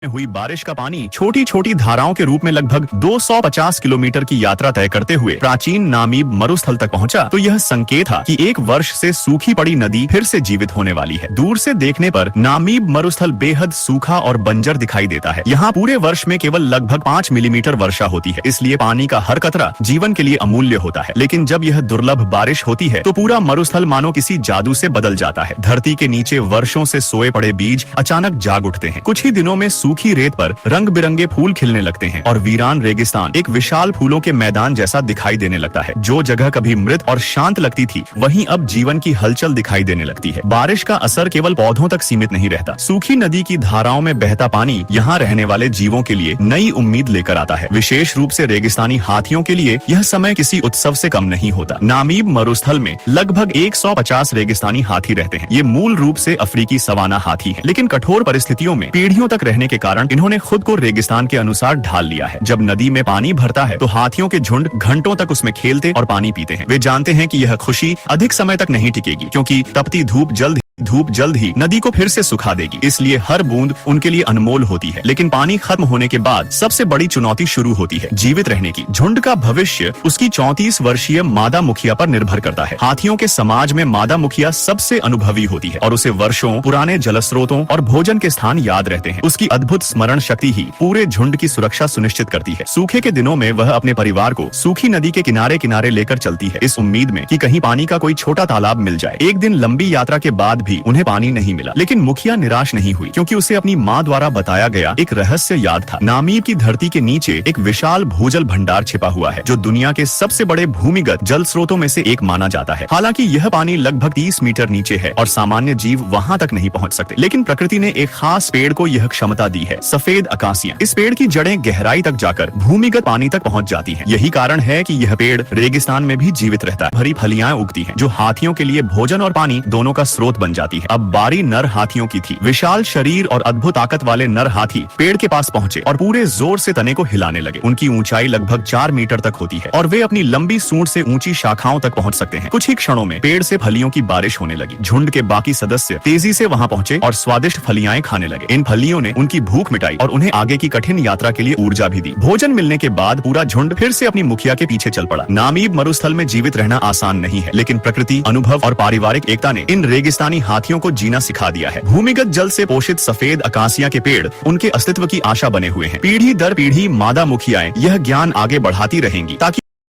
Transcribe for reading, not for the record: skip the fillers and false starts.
हुई बारिश का पानी छोटी छोटी धाराओं के रूप में लगभग 250 किलोमीटर की यात्रा तय करते हुए प्राचीन नामीब मरुस्थल तक पहुंचा, तो यह संकेत था कि एक वर्ष से सूखी पड़ी नदी फिर से जीवित होने वाली है। दूर से देखने पर नामीब मरुस्थल बेहद सूखा और बंजर दिखाई देता है। यहाँ पूरे वर्ष में केवल लगभग 5 मिलीमीटर वर्षा होती है, इसलिए पानी का हर कतरा जीवन के लिए अमूल्य होता है। लेकिन जब यह दुर्लभ बारिश होती है तो पूरा मरुस्थल मानो किसी जादू से बदल जाता है। धरती के नीचे वर्षों से सोए पड़े बीज अचानक जाग उठते हैं। कुछ ही दिनों में सूखी रेत पर रंग बिरंगे फूल खिलने लगते हैं और वीरान रेगिस्तान एक विशाल फूलों के मैदान जैसा दिखाई देने लगता है। जो जगह कभी मृत और शांत लगती थी, वहीं अब जीवन की हलचल दिखाई देने लगती है। बारिश का असर केवल पौधों तक सीमित नहीं रहता। सूखी नदी की धाराओं में बहता पानी यहाँ रहने वाले जीवों के लिए नई उम्मीद लेकर आता है। विशेष रूप से रेगिस्तानी हाथियों के लिए यह समय किसी उत्सव से कम नहीं होता। नामीब मरुस्थल में लगभग 150 रेगिस्तानी हाथी रहते हैं। ये मूल रूप से अफ्रीकी सवाना हाथी हैं, लेकिन कठोर परिस्थितियों में पीढ़ियों तक रहने के कारण इन्होंने खुद को रेगिस्तान के अनुसार ढाल लिया है। जब नदी में पानी भरता है तो हाथियों के झुंड घंटों तक उसमें खेलते और पानी पीते हैं। वे जानते हैं कि यह खुशी अधिक समय तक नहीं टिकेगी, क्योंकि तपती धूप जल्द ही नदी को फिर से सुखा देगी। इसलिए हर बूंद उनके लिए अनमोल होती है। लेकिन पानी खत्म होने के बाद सबसे बड़ी चुनौती शुरू होती है, जीवित रहने की। झुंड का भविष्य उसकी 34 वर्षीय मादा मुखिया पर निर्भर करता है। हाथियों के समाज में मादा मुखिया सबसे अनुभवी होती है और उसे वर्षों पुराने जलस्रोतों और भोजन के स्थान याद रहते हैं। उसकी अद्भुत स्मरण शक्ति ही पूरे झुंड की सुरक्षा सुनिश्चित करती है। सूखे के दिनों में वह अपने परिवार को सूखी नदी के किनारे किनारे लेकर चलती है, इस उम्मीद में कि कहीं पानी का कोई छोटा तालाब मिल जाए। एक दिन लंबी यात्रा के बाद भी उन्हें पानी नहीं मिला, लेकिन मुखिया निराश नहीं हुई, क्योंकि उसे अपनी माँ द्वारा बताया गया एक रहस्य याद था। नामीब की धरती के नीचे एक विशाल भूजल भंडार छिपा हुआ है, जो दुनिया के सबसे बड़े भूमिगत जल स्रोतों में से एक माना जाता है। हालांकि यह पानी लगभग 30 मीटर नीचे है और सामान्य जीव वहां तक नहीं पहुंच सकते, लेकिन प्रकृति ने एक खास पेड़ को यह क्षमता दी है, सफेद अकासिया। इस पेड़ की जड़ें गहराई तक जाकर भूमिगत पानी तक पहुंच जाती हैं। यही कारण है कि यह पेड़ रेगिस्तान में भी जीवित रहता है। हरी फलियां उगती हैं, जो हाथियों के लिए भोजन और पानी दोनों का स्रोत बन जाती है। अब बारी नर हाथियों की थी। विशाल शरीर और अद्भुत ताकत वाले नर हाथी पेड़ के पास पहुंचे और पूरे जोर से तने को हिलाने लगे। उनकी ऊंचाई लगभग 4 मीटर तक होती है और वे अपनी लंबी सूंड से ऊंची शाखाओं तक पहुंच सकते हैं। कुछ ही क्षणों में पेड़ से फलियों की बारिश होने लगी। झुंड के बाकी सदस्य तेजी से वहां पहुंचे और स्वादिष्ट फलियां खाने लगे। इन फलियों ने उनकी भूख मिटाई और उन्हें आगे की कठिन यात्रा के लिए ऊर्जा भी दी। भोजन मिलने के बाद पूरा झुंड फिर से अपनी मुखिया के पीछे चल पड़ा। नामीब मरुस्थल में जीवित रहना आसान नहीं है, लेकिन प्रकृति, अनुभव और पारिवारिक एकता ने इन रेगिस्तानी हाथियों को जीना सिखा दिया है। भूमिगत जल से पोषित सफेद अकासिया के पेड़ उनके अस्तित्व की आशा बने हुए हैं। पीढ़ी दर पीढ़ी मादा मुखियाएं यह ज्ञान आगे बढ़ाती रहेंगी, ताकि